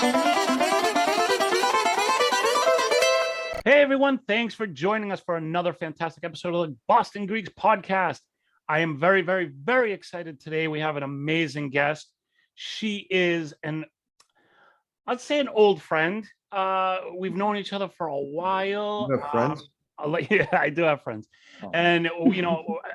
Hey everyone, thanks for joining us for another fantastic episode of the Boston Greeks podcast. I am very, very, very excited today. We have an amazing guest. She is I'd say an old friend. We've known each other for a while. You have friends? Yeah, I do have friends. Oh. And,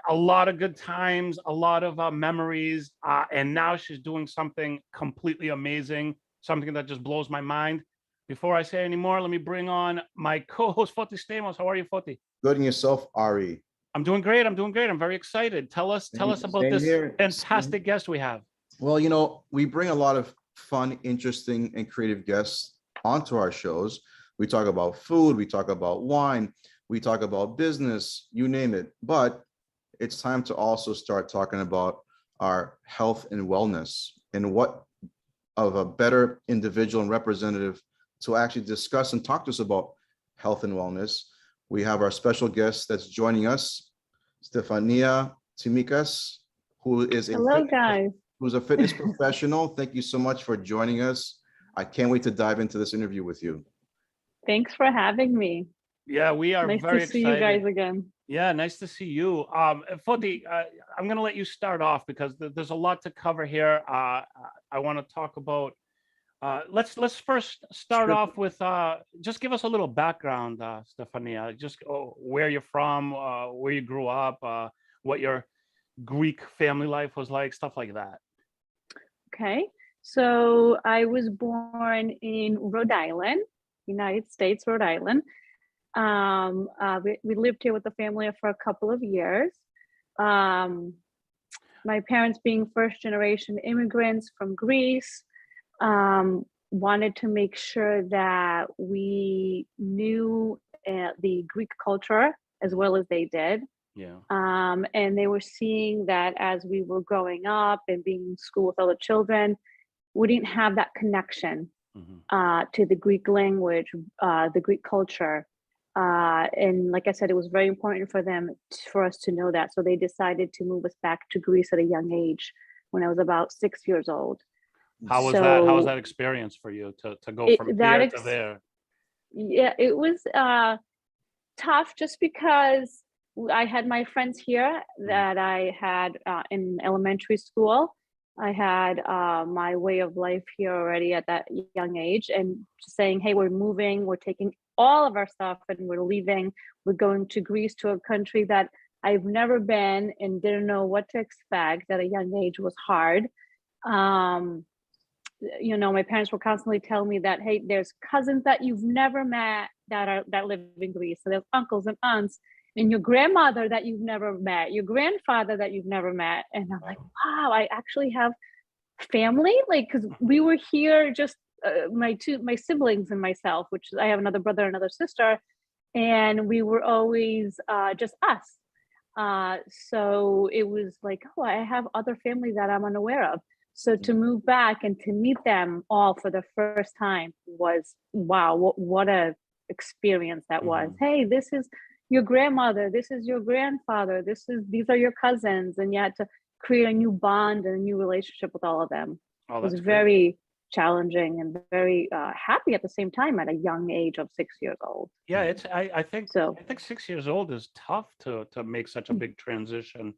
a lot of good times, a lot of memories. And now she's doing something completely amazing, something that just blows my mind. Before I say any more, let me bring on my co-host, Foti Stamos. How are you, Foti? Good, and yourself, Ari? I'm doing great. I'm very excited. Tell us about this fantastic guest we have. Well, we bring a lot of fun, interesting, and creative guests onto our shows. We talk about food, we talk about wine, we talk about business, you name it. But it's time to also start talking about our health and wellness, and what of a better individual and representative to actually discuss and talk to us about health and wellness. We have our special guest that's joining us, Stephania Tsimikas, who is who's a fitness professional. Thank you so much for joining us. I can't wait to dive into this interview with you. Thanks for having me. Yeah, we are nice very to see excited. you guys again. Yeah, nice to see you. Foti, I'm going to let you start off because there's a lot to cover here. I want to talk about. Let's first start off with just give us a little background, Stephania. Just where you're from, where you grew up, what your Greek family life was like, stuff like that. Okay, so I was born in Rhode Island, United States, Rhode Island. We lived here with the family for a couple of years. My parents, being first generation immigrants from Greece, wanted to make sure that we knew the Greek culture as well as they did. Yeah. And they were seeing that as we were growing up and being in school with other children, we didn't have that connection to the Greek language, the Greek culture. And like I said, it was very important for us to know that. So they decided to move us back to Greece at a young age when I was about 6 years old. How was that? How was that experience for you to go from here to there? Yeah, it was tough just because I had my friends here that I had in elementary school. I had my way of life here already at that young age, and saying, hey, we're moving, we're taking all of our stuff and we're leaving. We're going to Greece, to a country that I've never been and didn't know what to expect at a young age was hard. My parents were constantly telling me that, hey, there's cousins that you've never met that live in Greece. So there's uncles and aunts and your grandmother that you've never met, your grandfather that you've never met. And I'm like, wow, I actually have family? Like, because we were here just my siblings and myself, which I have another brother, another sister, and we were always just us. So it was like, oh, I have other family that I'm unaware of. So to move back and to meet them all for the first time was, wow, what a experience that was. Hey, this is your grandmother, this is your grandfather, these are your cousins, and you had to create a new bond and a new relationship with all of them. It was very challenging and very happy at the same time at a young age of 6 years old. Yeah, I think 6 years old is tough to make such a big transition.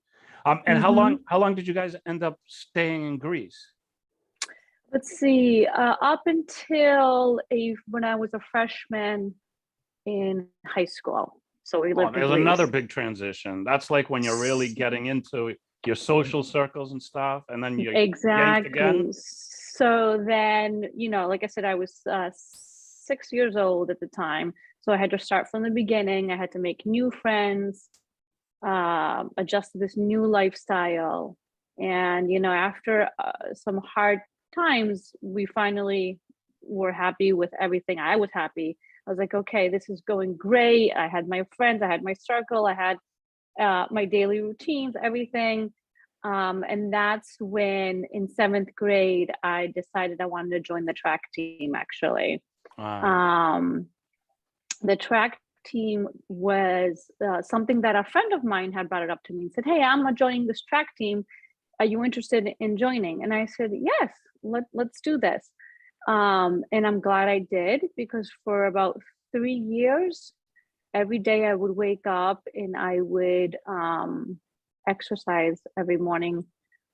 And how long did you guys end up staying in Greece? Let's see, up until when I was a freshman in high school. So we lived in there's Greece. Another big transition. That's like when you're really getting into your social circles and stuff, and then you're yanked again. So then, like I said, I was 6 years old at the time. So I had to start from the beginning. I had to make new friends, adjust to this new lifestyle. And, after some hard times, we finally were happy with everything. I was happy. I was like, okay, this is going great. I had my friends, I had my circle, I had my daily routines, everything. And that's when in 7th grade, I decided I wanted to join the track team, actually. Wow. The track team was something that a friend of mine had brought it up to me and said, hey, I'm joining this track team. Are you interested in joining? And I said, yes, let's do this. And I'm glad I did, because for about 3 years, every day I would wake up and I would exercise every morning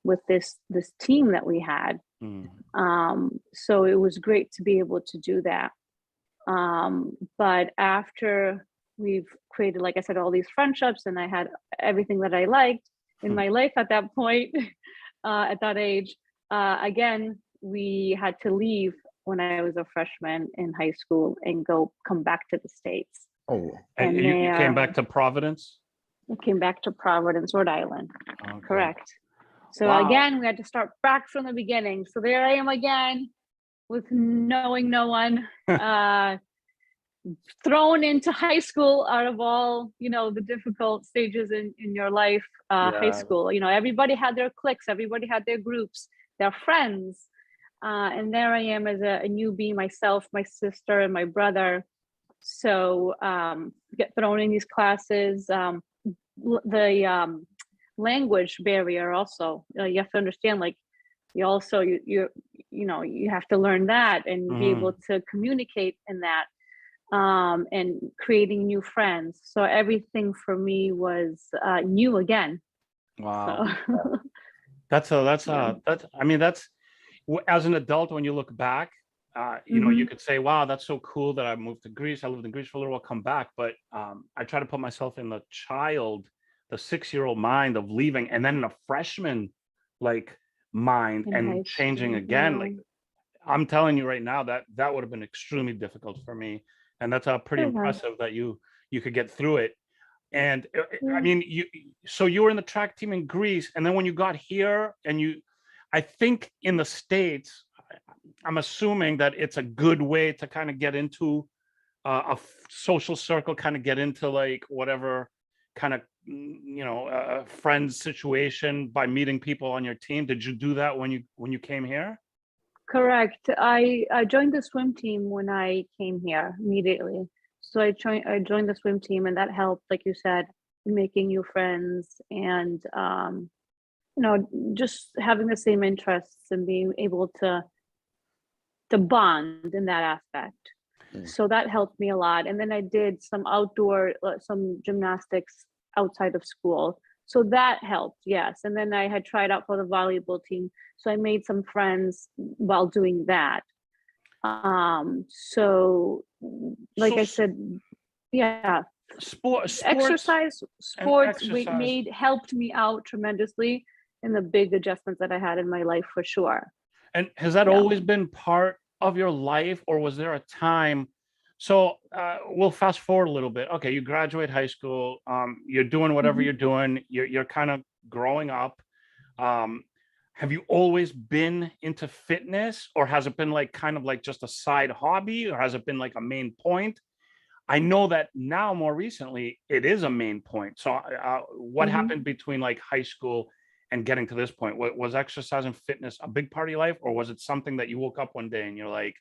with this team that we had. So it was great to be able to do that. But after we've created, like I said, all these friendships, and I had everything that I liked in my life at that point, at that age, again, we had to leave when I was a freshman in high school and come back to the States. Oh, And you came back to Providence? I came back to Providence, Rhode Island. Okay. Correct. So Wow. again, we had to start back from the beginning. So there I am again with knowing no one, thrown into high school out of all, the difficult stages in your life, high Yeah. school. Everybody had their cliques, everybody had their groups, their friends. And there I am as a newbie, myself, my sister, and my brother. So get thrown in these classes. The language barrier also, you have to understand, like, you have to learn that and be able to communicate in that, and creating new friends. So everything for me was new again. Wow. So. That's as an adult, when you look back, you could say, wow, that's so cool that I moved to Greece. I lived in Greece for a little while, come back. But I try to put myself in the 6-year-old mind of leaving, and then in a freshman like mind In and high changing school, again. yeah. Like, I'm telling you right now, that would have been extremely difficult for me. And that's pretty It was. impressive that you could get through it. And I Yeah. mean, so you were in the track team in Greece, and then when you got here, and I think in the States, I'm assuming that it's a good way to kind of get into a social circle, kind of get into like whatever kind of friends situation by meeting people on your team. Did you do that when you came here? Correct. I joined the swim team when I came here immediately. So I joined the swim team, and that helped, like you said, in making new friends and just having the same interests and being able to bond in that aspect. So that helped me a lot. And then I did some some gymnastics outside of school. So that helped, yes. And then I had tried out for the volleyball team. So I made some friends while doing that. So like I said, yeah, sports exercise, and sports exercise. helped me out tremendously in the big adjustments that I had in my life, for sure. And has that Yeah. always been part of your life, or was there a time? So we'll fast forward a little bit. Okay, you graduate high school. You're doing whatever you're doing. You're kind of growing up. Have you always been into fitness, or has it been like kind of like just a side hobby, or has it been like a main point? I know that now more recently it is a main point. So what happened between like high school and getting to this point? Was exercise and fitness a big part of your life, or was it something that you woke up one day and you're like,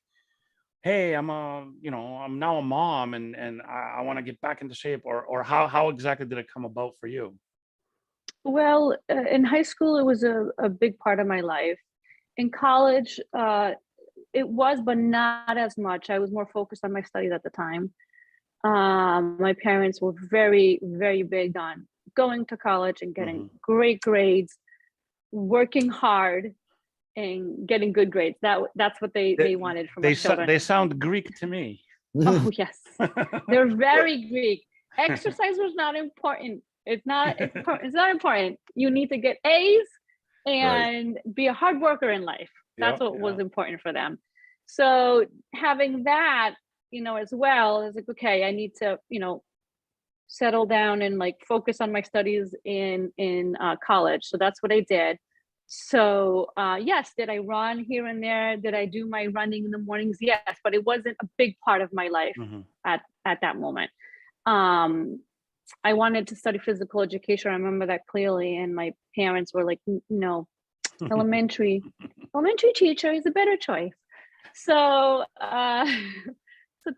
hey, I'm now a mom, and I want to get back into shape, or how exactly did it come about for you? Well, in high school, it was a big part of my life. In college, it was, but not as much. I was more focused on my studies at the time. My parents were very, very big on going to college and getting great grades, working hard, and getting good grades. That's what they wanted from us children. They sound Greek to me. Oh yes, they're very Greek. Exercise was not important. It's not important. You need to get A's and be a hard worker in life. That's what was important for them. So having that, as well, is like, okay, I need to, settle down and like focus on my studies in college. So that's what I did. So yes, did I run here and there? Did I do my running in the mornings? Yes, but it wasn't a big part of my life at that moment. I wanted to study physical education. I remember that clearly, and my parents were like, no, elementary teacher is a better choice. So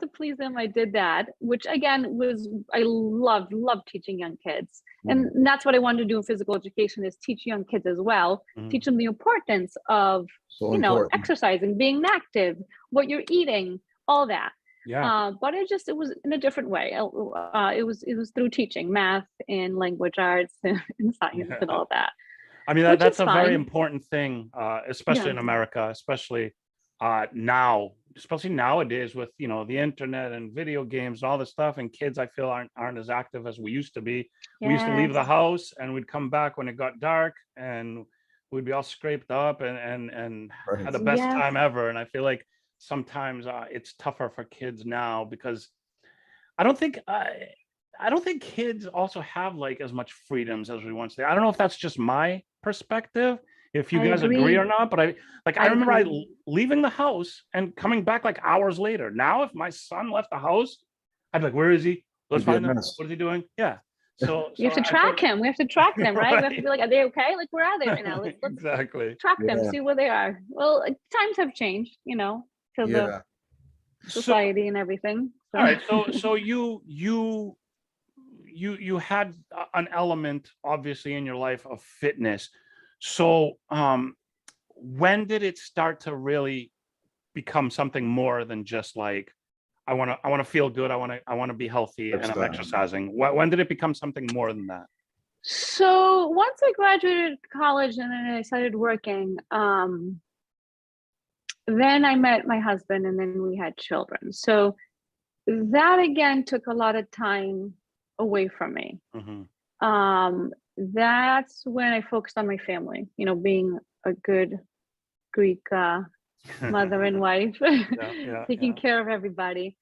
to please them, I did that, which again was, I loved teaching young kids. And that's what I wanted to do in physical education, is teach young kids as well, teach them the importance of, So important. exercising, being active, what you're eating, all that. Yeah. But it was in a different way. It was through teaching math and language arts and science and all that. I mean, Which that's is a very fine. important thing, especially in Yeah. America, especially now, especially nowadays with, the internet and video games and all this stuff. And kids, I feel, aren't as active as we used to be. We used to leave the Yes. house and we'd come back when it got dark and we'd be all scraped up and Right. had the best Yes. time ever. And I feel like sometimes it's tougher for kids now because I don't think kids also have like as much freedoms as we once did. I don't know if that's just my perspective, if you I guys agree or agree. not, but I I remember agree. leaving the house and coming back like hours later. Now, if my son left the house, I'd be like, where is he? Let's It'd be a find him. mess. What is he doing? Yeah. So We have to I track feel- him. We have to track them, right? We have to Right. be like, are they okay? Like, where are they right now? Let's Exactly. track them, Yeah. see where they are. Well, times have changed, because of Yeah. So, society and everything. So. all right. So you had an element obviously in your life of fitness. So when did it start to really become something more than just like I want to feel good, I want to be healthy and I'm Lifestyle. exercising? When did it become something more than that? So once I graduated college and then I started working, then I met my husband and then we had children. So that again took a lot of time away from me. That's when I focused on my family, being a good Greek mother and wife, taking care of everybody.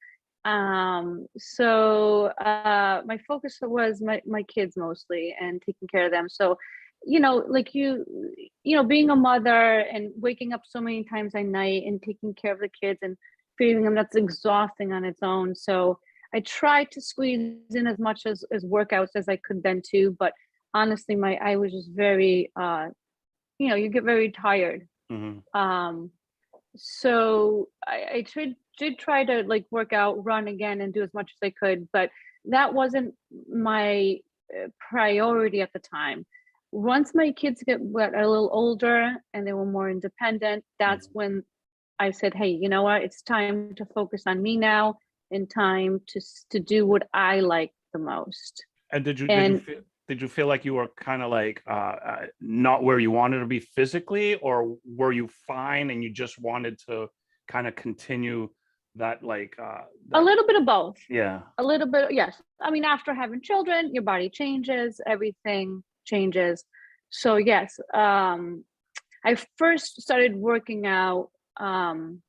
So my focus was my kids mostly and taking care of them. So, like being a mother and waking up so many times at night and taking care of the kids and feeding them, that's exhausting on its own. So I tried to squeeze in as much as workouts as I could then too. But honestly, I was just very, you get very tired. So I did try to like work out, run again and do as much as I could, but that wasn't my priority at the time. Once my kids got a little older and they were more independent, that's when I said, hey, you know what? It's time to focus on me now and time to do what I like the most. And did you feel like you were kind of like not where you wanted to be physically, or were you fine and you just wanted to kind of continue that like a little bit of both? Yeah. A little bit, yes. I mean, after having children, your body changes, everything changes. So yes, I first started working out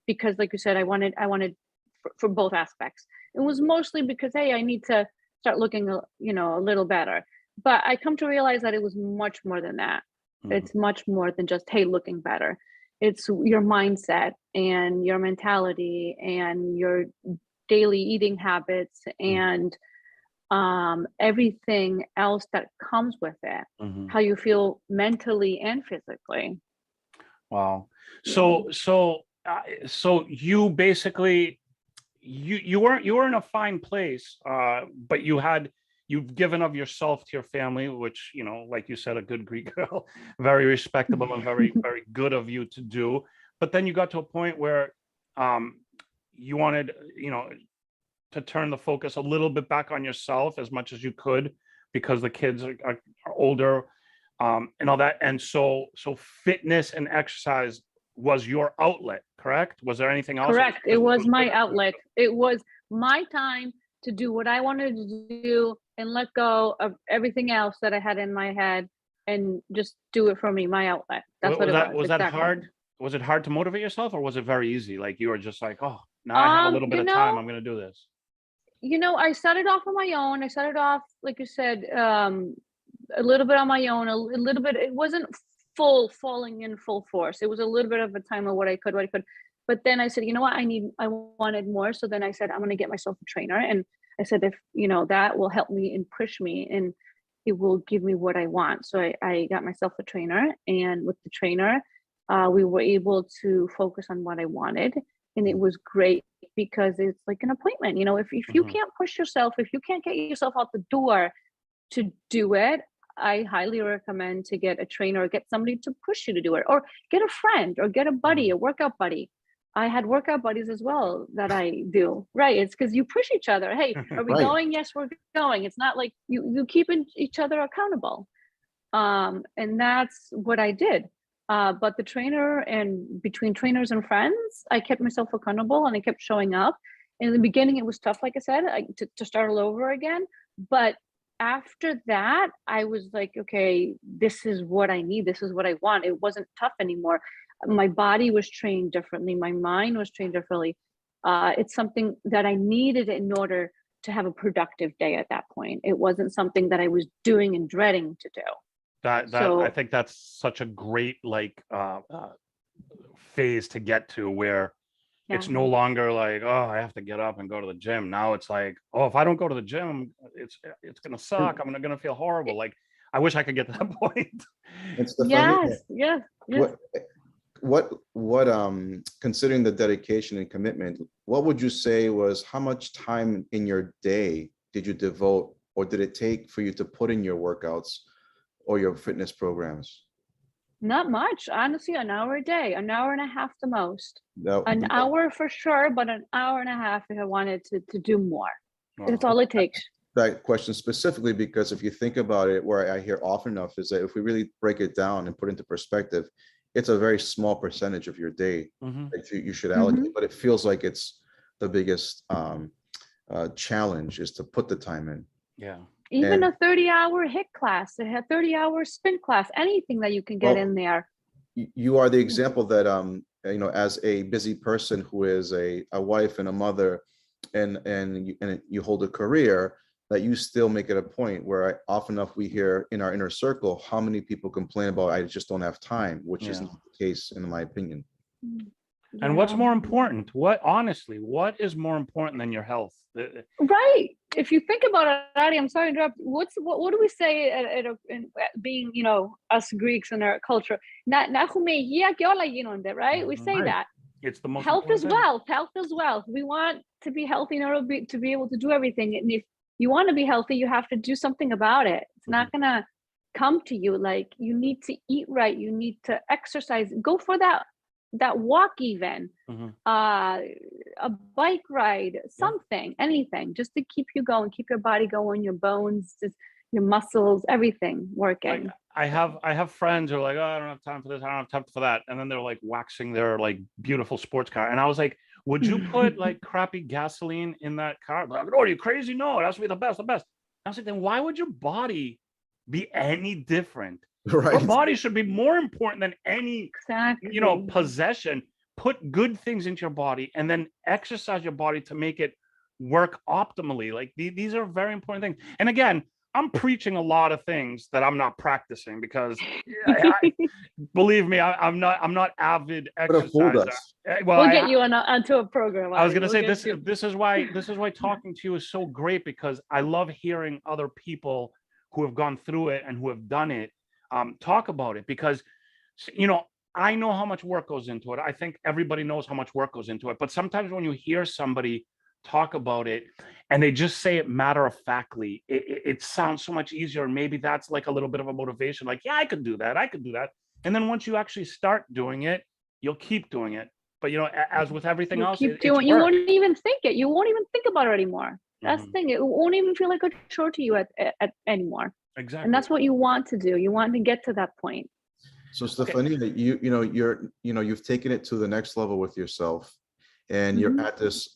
because like you said, I wanted for both aspects. It was mostly because, hey, I need to start looking, a little better. But I come to realize that it was much more than that. It's much more than just, hey, looking better. It's your mindset and your mentality and your daily eating habits and everything else that comes with it, how you feel mentally and physically. Wow. So you basically you were in a fine place, but you've given of yourself to your family, which, like you said, a good Greek girl, very respectable and very, very good of you to do. But then you got to a point where you wanted, to turn the focus a little bit back on yourself as much as you could, because the kids are older and all that. And so fitness and exercise was your outlet, correct? Was there anything else? Correct. It was my outlet. It was my time to do what I wanted to do and let go of everything else that I had in my head and just do it for me, my outlet. That's what it was. Was that hard? Was it hard to motivate yourself, or was it very easy? Like you were just like, oh, now I have a little bit of time, I'm going to do this. I started off on my own. I started off, like you said, a little bit on my own, a little bit. It wasn't falling in full force. It was a little bit of a time of what I could. But then I said, you know what, I wanted more. So then I said, I'm going to get myself a trainer. And I said, if, that will help me and push me and it will give me what I want. So I got myself a trainer, and with the trainer, we were able to focus on what I wanted. And it was great because it's like an appointment. You know, if you Mhm. can't push yourself, if you can't get yourself out the door to do it, I highly recommend to get a trainer or get somebody to push you to do it, or get a friend or get a buddy, Mhm. a workout buddy. I had workout buddies as well that I do. Right. It's because you push each other. Hey, are we Right. going? Yes, we're going. It's not like you keep each other accountable. And that's what I did. But the trainer, and between trainers and friends, I kept myself accountable and I kept showing up. In the beginning, it was tough, like I said, to start all over again. But after that, I was like, okay, this is what I need. This is what I want. It wasn't tough anymore. My body was trained differently. My mind was trained differently. It's something that I needed in order to have a productive day at that point. It wasn't something that I was doing and dreading to do. That I So think that's such a great like phase to get to, where yeah, it's no longer like, oh, I have to get up and go to the gym. Now it's like, oh, if I don't go to the gym, it's gonna suck. I'm gonna feel horrible. Like, I wish I could get to that point. And Stephanie, yes, yes, yes. what considering the dedication and commitment, what would you say was, how much time in your day did you devote, or did it take for you to put in your workouts or your fitness programs? Not much, honestly. An hour a day, an hour and a half the most. That, An hour for sure, but an hour and a half if I wanted to do more. That's Wow. all it takes. that question specifically because if you think about it, where I hear often enough is that if we really break it down and put into perspective, it's a very small percentage of your day Mhm. that you should Mhm. allocate, but it feels like it's the biggest challenge is to put the time in. Yeah. Even And a 30-hour HIIT class, a 30-hour spin class, anything that you can get well, in there. you are the example that as a busy person who is a wife and a mother, and you hold a career, that you still make it a point where often enough we hear in our inner circle how many people complain about, I just don't have time, which Yeah. isn't the case in my opinion. And what's Yeah. more important? What is more important than your health? Right. If you think about it, Adi, I'm sorry to interrupt. What do we say being, us Greeks in our culture? Right? We say Mhm. Right. that. It's the most Health is important thing. wealth. Health is wealth. We want to be healthy in order to be able to do everything. And if you want to be healthy, you have to do something about it. It's not gonna come to you. Like, you need to eat right. You need to exercise. Go for that walk, even Mhm. a bike ride, something, anything, just to keep you going, keep your body going, your bones, just your muscles, everything Like, working. I have friends who are like, oh, I don't have time for this, I don't have time for that, and then they're like waxing their like beautiful sports car, and I was like, would you put like crappy gasoline in that car? Like, oh, are you crazy? No, it has to be the best, the best. I was like, then why would your body be any different? Your Right. body should be more important than any, Exactly. possession. Put good things into your body and then exercise your body to make it work optimally. Like, these are very important things. And again, I'm preaching a lot of things that I'm not practicing because believe me, I'm not avid Could have fooled exerciser. us. Well, We'll get you onto a program. I was Adi. gonna We'll say get this. you. This is why talking to you is so great, because I love hearing other people who have gone through it and who have done it talk about it, because I know how much work goes into it. I think everybody knows how much work goes into it. But sometimes when you hear somebody talk about it and they just say it matter of factly, it sounds so much easier. And maybe that's like a little bit of a motivation. Like, yeah, I could do that. I could do that. And then once you actually start doing it, you'll keep doing it. But as with everything You'll else, keep it's doing. You work. won't even think it. You won't even think about it anymore. That's the Mhm. thing. It won't even feel like a chore to you at anymore. Exactly. And that's what you want to do. You want to get to that point. So Stephanie, that you've taken it to the next level with yourself, and you're Mhm. at this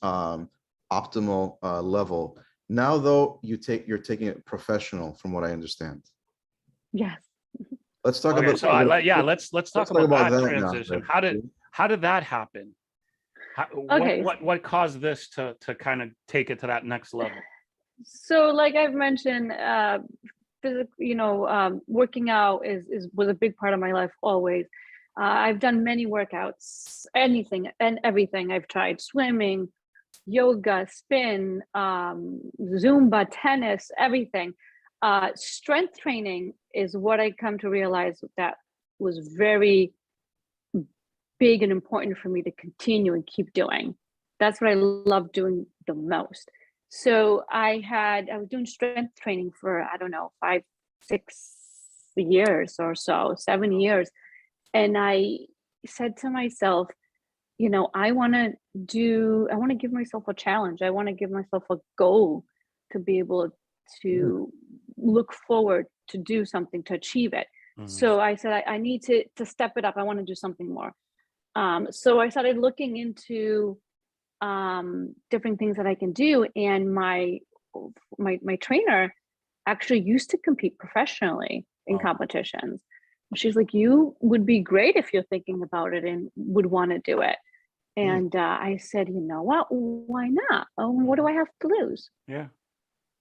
optimal level. Now, though, you're taking it professional, from what I understand. Yes. Let's talk Okay, about so let's talk about that transition. now. How did that happen? Okay. What caused this to kind of take it to that next level? So, like I've mentioned, working out was a big part of my life always. I've done many workouts, anything and everything. I've tried swimming, yoga, spin, Zumba, tennis, everything. Strength training is what I come to realize that was very big and important for me to continue and keep doing. That's what I love doing the most. So I was doing strength training for, I don't know, 5, 6 years or so, 7 years. And I said to myself, you know, I want to give myself a challenge. I want to give myself a goal to be able to look forward to do something, to achieve it. So I said, I need to step it up. I want to do something more. So I started looking into different things that I can do. And my trainer actually used to compete professionally in competitions. She's like, you would be great if you're thinking about it and would want to do it. And I said, you know what? Why not? What do I have to lose? Yeah.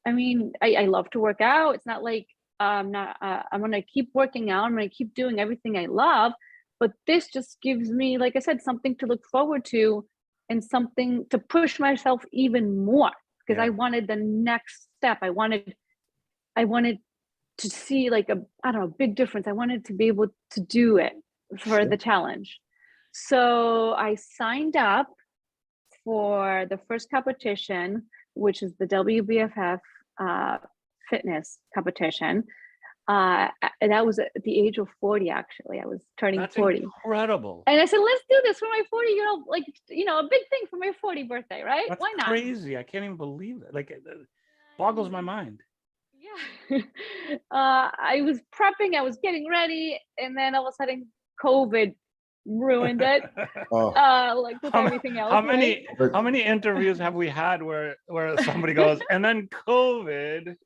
I mean, I love to work out. It's not like I'm going to keep working out. I'm going to keep doing everything I love. But this just gives me, like I said, something to look forward to and something to push myself even more, because I wanted the next step. I wanted to see like a big difference. I wanted to be able to do it for the challenge. So I signed up for the first competition, which is the WBFF fitness competition. And that was at the age of 40, actually. I was turning That's 40. Incredible. And I said, let's do this for my 40, a big thing for my 40 birthday, right? That's Why not? crazy. I can't even believe it. Like, it boggles my mind. Yeah. I was prepping, I was getting ready, and then all of a sudden COVID ruined it. Like with everything else. How many interviews have we had where somebody goes, and then COVID?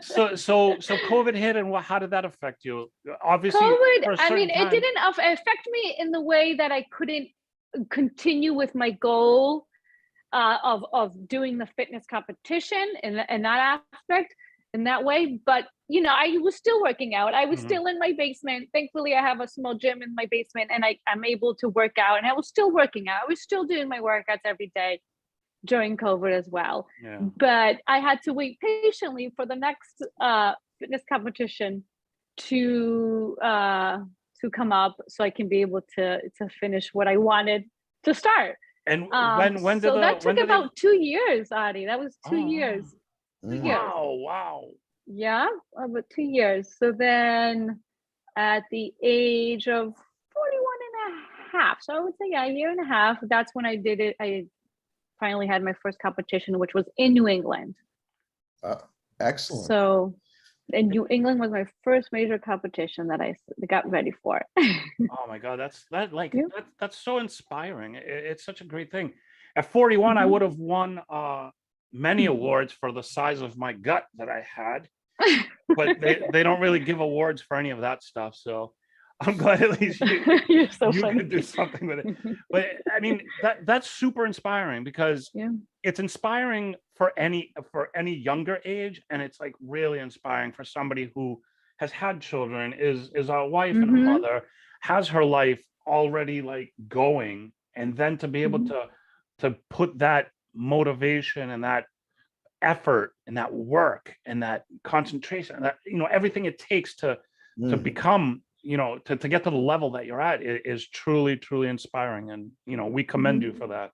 So COVID hit, and how did that affect you? Obviously, COVID, I mean, it didn't affect me in the way that I couldn't continue with my goal of doing the fitness competition and that aspect in that way. But, you know, I was still working out. I was still in my basement. Thankfully, I have a small gym in my basement, and I'm able to work out, and I was still working out. I was still doing my workouts every day during COVID as well. Yeah. But I had to wait patiently for the next fitness competition to come up so I can be able to finish what I wanted to start. And when did that took about 2 years, Adi. That was 2 years. 2 years. Wow. Yeah, about 2 years. So then at the age of 41 and a half, so I would say a year and a half, that's when I did it. I finally had my first competition, which was in New England. Excellent. So and New England was my first major competition that I got ready for. Oh my God, that's so inspiring. It's such a great thing. At 41, I would have won many awards for the size of my gut that I had, but they don't really give awards for any of that stuff. So I'm glad at least you could do something with it. But I mean, that's super inspiring, because it's inspiring for any younger age, and it's like really inspiring for somebody who has had children, is a wife and a mother, has her life already like going, and then to be able to put that motivation and that effort and that work and that concentration, and that, you know, everything it takes to become, you know, to get to the level that you're at is truly inspiring. And, you know, we commend you for that.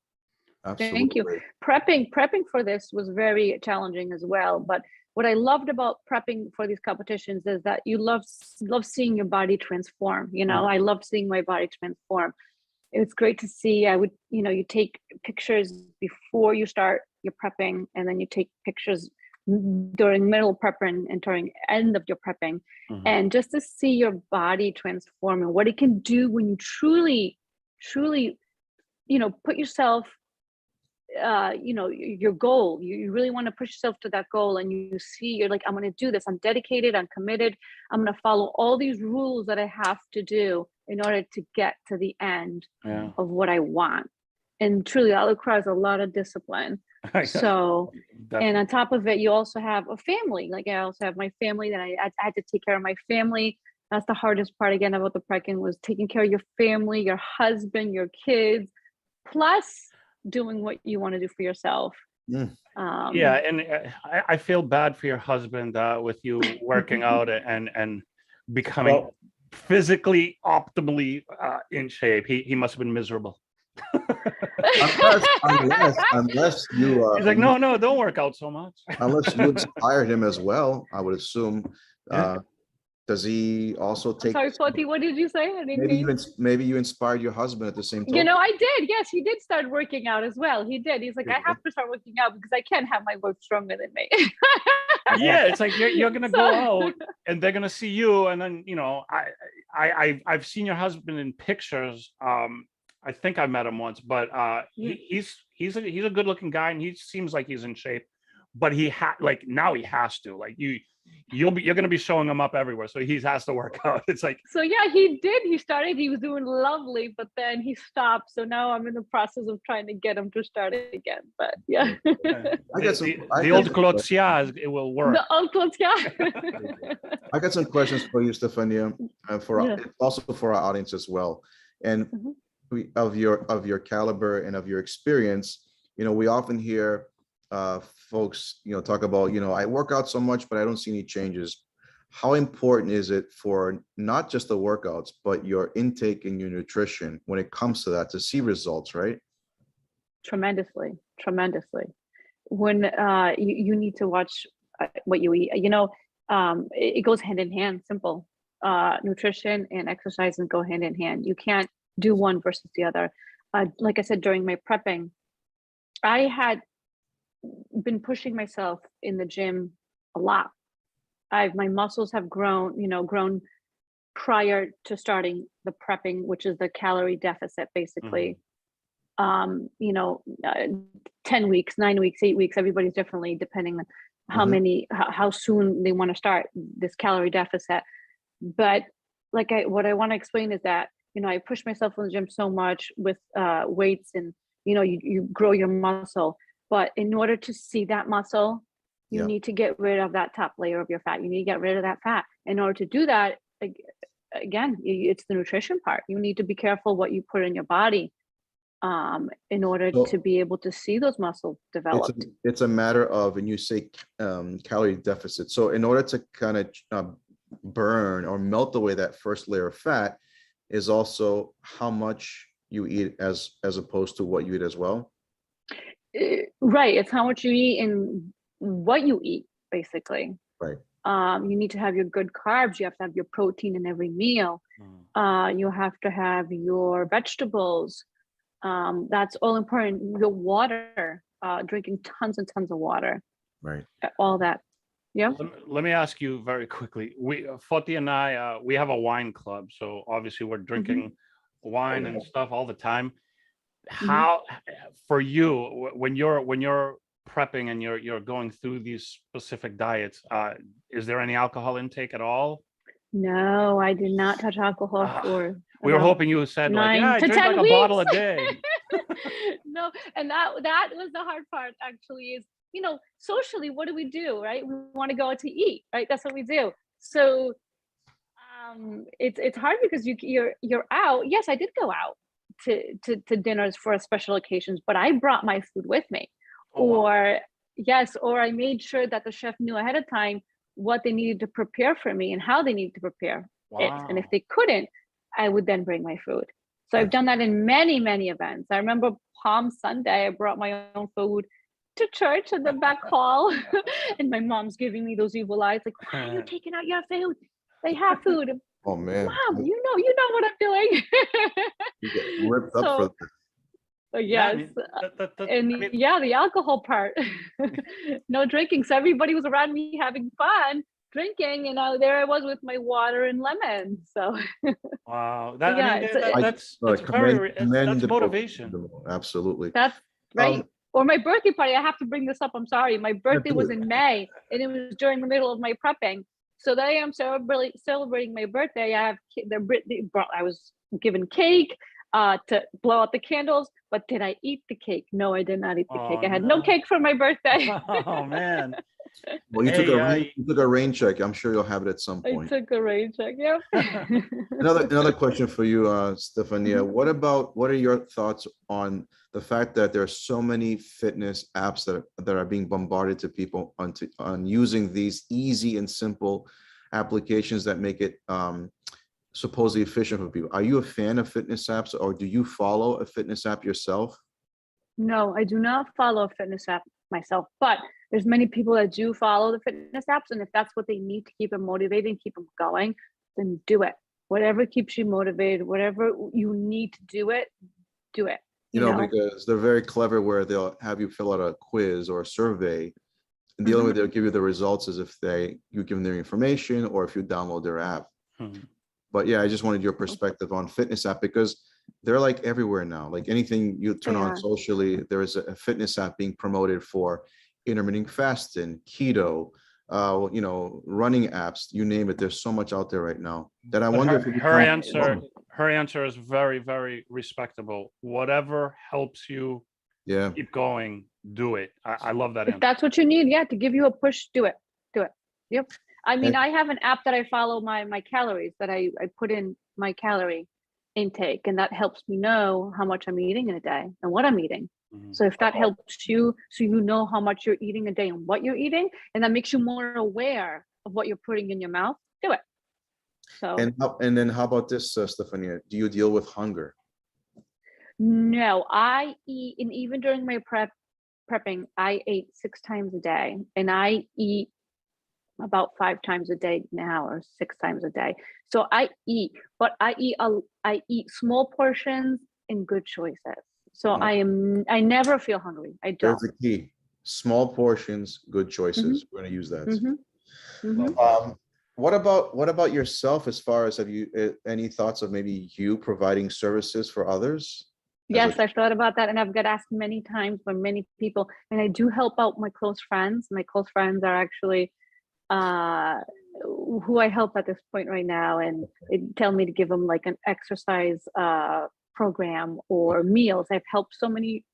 Absolutely. Thank you. Prepping for this was very challenging as well. But what I loved about prepping for these competitions is that you love seeing your body transform. You know, I love seeing my body transform. It's great to see. You take pictures before you start your prepping, and then you take pictures during middle prepping and during end of your prepping, and just to see your body transform and what it can do when you truly, put yourself, your goal. You really want to push yourself to that goal, and you see, you're like, I'm going to do this. I'm dedicated. I'm committed. I'm going to follow all these rules that I have to do in order to get to the end of what I want. And truly, that requires a lot of discipline. So, and on top of it, you also have a family. Like, I also have my family that I had to take care of my family. That's the hardest part again about the prepping, was taking care of your family, your husband, your kids, plus doing what you want to do for yourself. And I feel bad for your husband with you working out and becoming physically optimally in shape. He must have been miserable. Unless you He's like, no, don't work out so much. unless you inspired him as well, I would assume. Yeah. Does he also I'm take? sorry, Foti, what did you say? I didn't Maybe hear you maybe you inspired your husband at the same time. You know, I did. Yes, he did start working out as well. He did. He's like, There I you go. have to start working out because I can't have my wife stronger than me. Yeah, it's like you're gonna So- go out and they're gonna see you, and then I've seen your husband in pictures. I think I met him once, but he's a good looking guy, and he seems like he's in shape. But like now he has to, like you're gonna be showing him up everywhere, so he has to work out. It's like, So yeah, he did. He started. He was doing lovely, but then he stopped. So now I'm in the process of trying to get him to start again. But yeah, I got some. the old Klotsia, it will work. the uncles, yeah. I got some questions for you, Stephania, Yeah. also for our audience as well. And Mhm. of your caliber and of your experience, we often hear folks, talk about, I work out so much, but I don't see any changes. How important is it for not just the workouts, but your intake and your nutrition when it comes to that to see results, right? Tremendously. When you need to watch what you eat. It goes hand in hand. Simple. Nutrition and exercising go hand in hand. You can't do one versus the other. Like I said, during my prepping, I had been pushing myself in the gym a lot. My muscles have grown prior to starting the prepping, which is the calorie deficit, basically. 10 weeks, 9 weeks, 8 weeks, everybody's differently depending on how soon they want to start this calorie deficit. But what I want to explain is that, I push myself in the gym so much with weights, and, you grow your muscle, but in order to see that muscle, you need to get rid of that top layer of your fat. You need to get rid of that fat. In order to do that, again, it's the nutrition part. You need to be careful what you put in your body in order to be able to see those muscles develop. It's a matter of, and you say calorie deficit. So in order to kind of burn or melt away that first layer of fat is also how much you eat as opposed to what you eat as well. Right. It's how much you eat and what you eat, basically. Right. You need to have your good carbs. You have to have your protein in every meal. You have to have your vegetables. That's all important. Your water, drinking tons and tons of water. Right. All that. Yeah. Let me ask you very quickly. Foti and I, we have a wine club, so obviously we're drinking wine and stuff all the time. How, for you, when you're prepping and you're going through these specific diets, is there any alcohol intake at all? No, I did not touch alcohol for. We were hoping you said like, I drink like a bottle a day. No, and that was the hard part. Actually, is socially, what do we do, right? We want to go out to eat, right? That's what we do. So it's hard because you're out. Yes, I did go out to dinners for special occasions, but I brought my food with me. Or I made sure that the chef knew ahead of time what they needed to prepare for me and how they needed to prepare it. And if they couldn't, I would then bring my food. So I've done that in many, many events. I remember Palm Sunday, I brought my own food to church in the back hall. And my mom's giving me those evil eyes, like, why are you taking out your food? They have food. Oh man. Mom, you know what I'm doing. You get ripped up for that. Yes. The alcohol part. No drinking. So everybody was around me having fun drinking, and there I was with my water and lemon. So wow, that's motivation. Absolutely. That's right. Or my birthday party. I have to bring this up. I'm sorry. My birthday was in May, and it was during the middle of my prepping. So that I am celebrating my birthday. I was given cake to blow out the candles, but did I eat the cake? No, I did not eat the cake. I had no cake for my birthday. Oh man. Well, you took a rain check. I'm sure you'll have it at some point. I took a rain check. Yep. Another question for you, Stephania. What are your thoughts on the fact that there are so many fitness apps that are being bombarded to people on using these easy and simple applications that make it supposedly efficient for people. Are you a fan of fitness apps, or do you follow a fitness app yourself? No, I do not follow a fitness app myself, but there's many people that do follow the fitness apps. And if that's what they need to keep them motivated and keep them going, then do it. Whatever keeps you motivated, whatever you need to do it, do it. You know, because they're very clever where they'll have you fill out a quiz or a survey. And the only way they'll give you the results is if you give them their information or if you download their app. But yeah, I just wanted your perspective on fitness app, because they're like everywhere now. Like anything you turn on socially, there is a fitness app being promoted for intermittent fasting, keto, you know, running apps, you name it. There's so much out there right now that I wonder if her answer is very, very respectable. Whatever helps you keep going, do it. I love that if answer. that's what you need, to give you a push, do it. Yep. I mean, I have an app that I follow my calories, that I put in my calorie intake, and that helps me know how much I'm eating in a day and what I'm eating. So if that helps you, so you know how much you're eating a day and what you're eating, and that makes you more aware of what you're putting in your mouth, do it. So and then how about this, Stephania? Do you deal with hunger? No, I eat, and even during my prepping, I ate 6 times a day, and I eat about 5 times a day now, or 6 times a day. So I eat, but I eat small portions and good choices. So I never feel hungry. I don't. There's the key: small portions, good choices. We're going to use that. What about yourself? As far as, have you any thoughts of maybe you providing services for others? Yes, I've thought about that, and I've got asked many times by many people, and I do help out my close friends. My close friends are actually who I help at this point right now, and they tell me to give them like an exercise program or meals. I've helped so many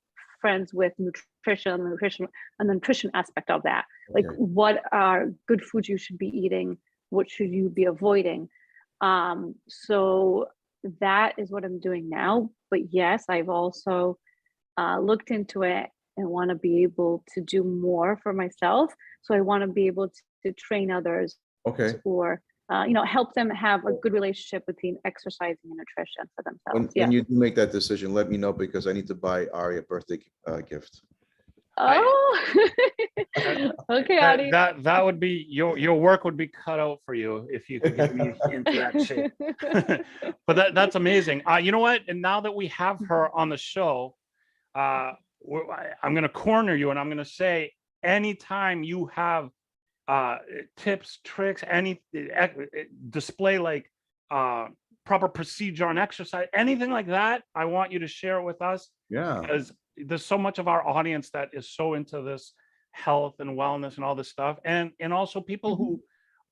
friends with nutrition and the nutrition aspect of that. Like, what are good foods you should be eating? What should you be avoiding? So that is what I'm doing now. But yes, I've also looked into it and want to be able to do more for myself. So I want to be able to train others, or help them have a good relationship between exercising and nutrition for themselves. When you do make that decision, let me know, because I need to buy Ari a birthday gift. Oh, okay, Adi. That would be your work would be cut out for you if you could get me into that shape. But that's amazing. You know what? And now that we have her on the show, I'm going to corner you, and I'm going to say, anytime you have tips, tricks, any display like proper procedure on exercise, anything like that, I want you to share it with us. Because there's so much of our audience that is so into this health and wellness and all this stuff, and also people who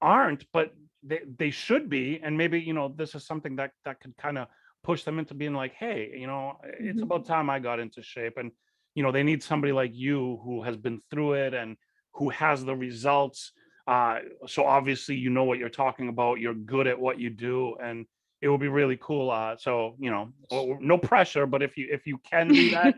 aren't, but they should be, and maybe this is something that could kind of push them into being like, hey, it's about time I got into shape. And they need somebody like you who has been through it and who has the results. So obviously what you're talking about, you're good at what you do, and it will be really cool. So no pressure, but if you can do that,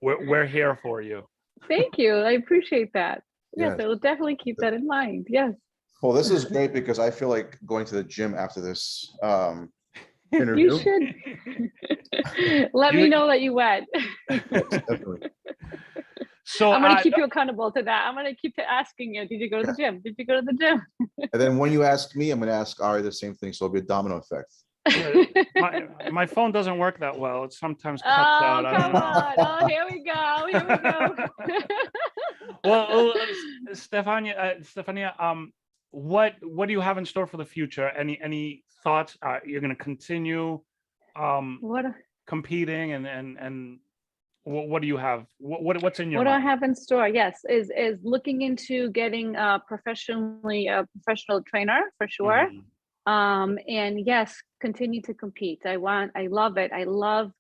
we're here for you. Thank you. I appreciate that. Yes, I will definitely keep that in mind. Yes. Well, this is great, because I feel like going to the gym after this interview. You should. Let me know that you went. Definitely. So I'm going to keep you accountable to that. I'm going to keep asking you, did you go to the gym? Did you go to the gym? And then when you ask me, I'm going to ask Ari the same thing. So it'll be a domino effect. My phone doesn't work that well. It sometimes cuts out. Come on. Oh, here we go. Well, Stephania, what do you have in store for the future? Any thoughts? You're going to continue competing, and what do you have? What's in your mind? What I have in store, yes, is looking into getting a professional trainer for sure. And yes, continue to compete. I love it. I love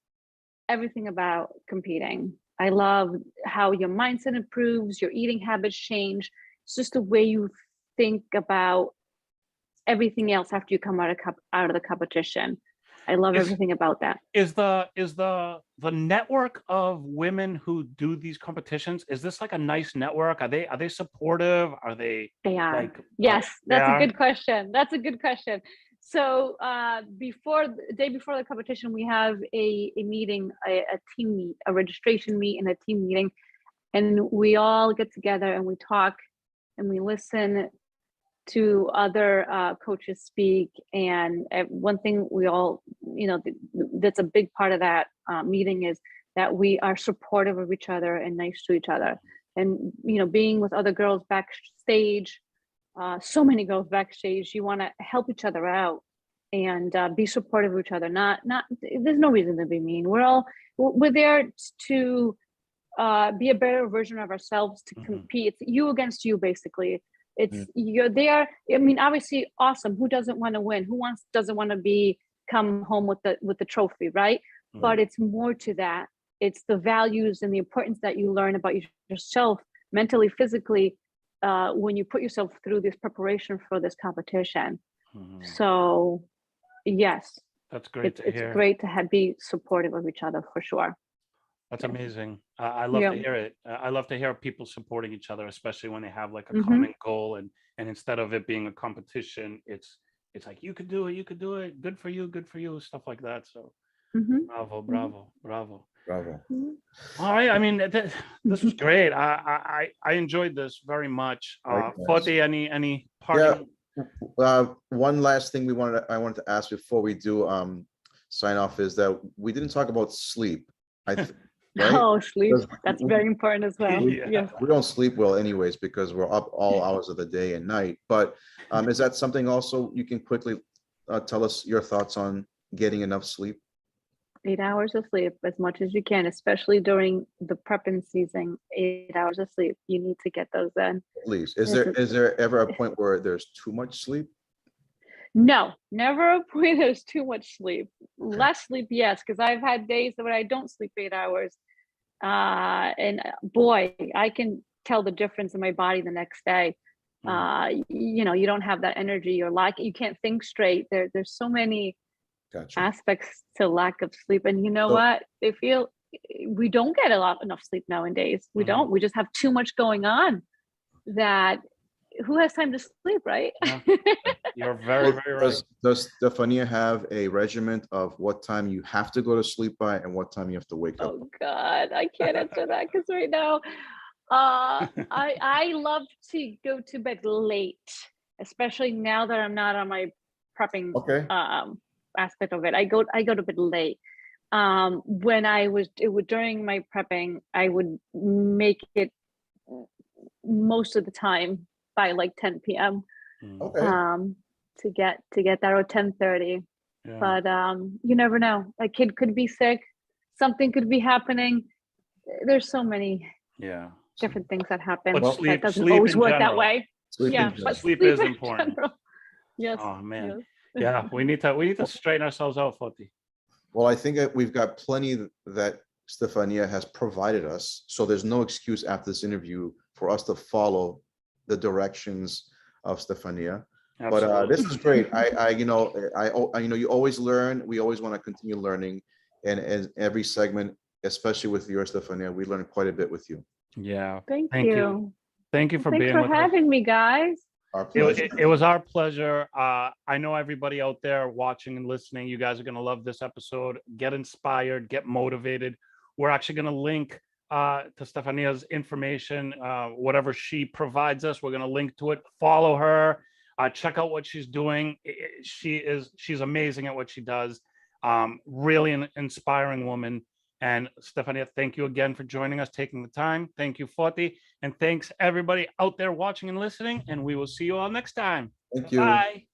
everything about competing. I love how your mindset improves, your eating habits change. It's just the way you think about everything else after you come out of the competition. I love everything about that. Is the network of women who do these competitions, is this like a nice network? Are they supportive? Are they? They are. Like, yes, that's a good question. That's a good question. So before the day before the competition, we have a meeting, a team meet, a registration meet, and a team meeting, and we all get together and we talk and we listen to other coaches speak. And one thing we all, that's a big part of that meeting is that we are supportive of each other and nice to each other. And being with other girls backstage, so many girls backstage, you want to help each other out and be supportive of each other. Not there's no reason to be mean. We're there to be a better version of ourselves, to compete. It's you against you, basically. It's you're there. I mean, obviously, awesome. Who doesn't want to win? Who doesn't want to come home with the trophy, right? But it's more to that. It's the values and the importance that you learn about yourself mentally, physically, when you put yourself through this preparation for this competition. So, yes, that's great to hear. It's great to be supportive of each other, for sure. That's amazing. I love to hear it. I love to hear people supporting each other, especially when they have like a common goal, and instead of it being a competition, it's like, you could do it, good for you, stuff like that. So bravo. All right. I mean, this was great. I enjoyed this very much. Foti, any parting? One last thing I wanted to ask before we do sign off is that we didn't talk about sleep. Right? Oh, sleep. That's very important as well. We don't sleep well anyways, because we're up all hours of the day and night. But is that something also you can quickly tell us your thoughts on getting enough sleep? 8 hours of sleep, as much as you can, especially during the prepping season. 8 hours of sleep. You need to get those in. At least. Is there ever a point where there's too much sleep? No, never a point there's too much sleep. Less sleep, yes, because I've had days when I don't sleep 8 hours. And boy, I can tell the difference in my body the next day. You don't have that energy, you can't think straight. There's so many aspects to lack of sleep. And what? We don't get enough sleep nowadays. We don't. We just have too much going on that who has time to sleep, right? You're very, very right. Does Stephania have a regiment of what time you have to go to sleep by and what time you have to wake up? Oh God, I can't answer that because right now, I love to go to bed late, especially now that I'm not on my prepping aspect of it. I go to bed late. When during my prepping, I would make it most of the time by like 10 p.m. To get that, or 10:30. But you never know. A kid could be sick, something could be happening. There's so many different things that happen. But that doesn't always work that way. But sleep is important. Yes. Oh man. Yes. We need to straighten ourselves out, Foti. Well, I think that we've got plenty that Stephania has provided us, so there's no excuse after this interview for us to follow the directions of Stephania. Absolutely. But this is great. You always learn. We always want to continue learning, and as every segment, especially with yours, Stephania, we learn quite a bit with you. Yeah. Thank you. Thank you for being with us. Thanks for having me, guys. Our pleasure. It was our pleasure. I know everybody out there watching and listening, you guys are going to love this episode. Get inspired, get motivated. We're actually going to link to Stephania's information, whatever she provides us. We're going to link to it. Follow her. Check out what she's doing. She's amazing at what she does. Really an inspiring woman. And Stephania, thank you again for joining us, taking the time. Thank you, Foti. And thanks everybody out there watching and listening. And we will see you all next time. Thank you. Bye.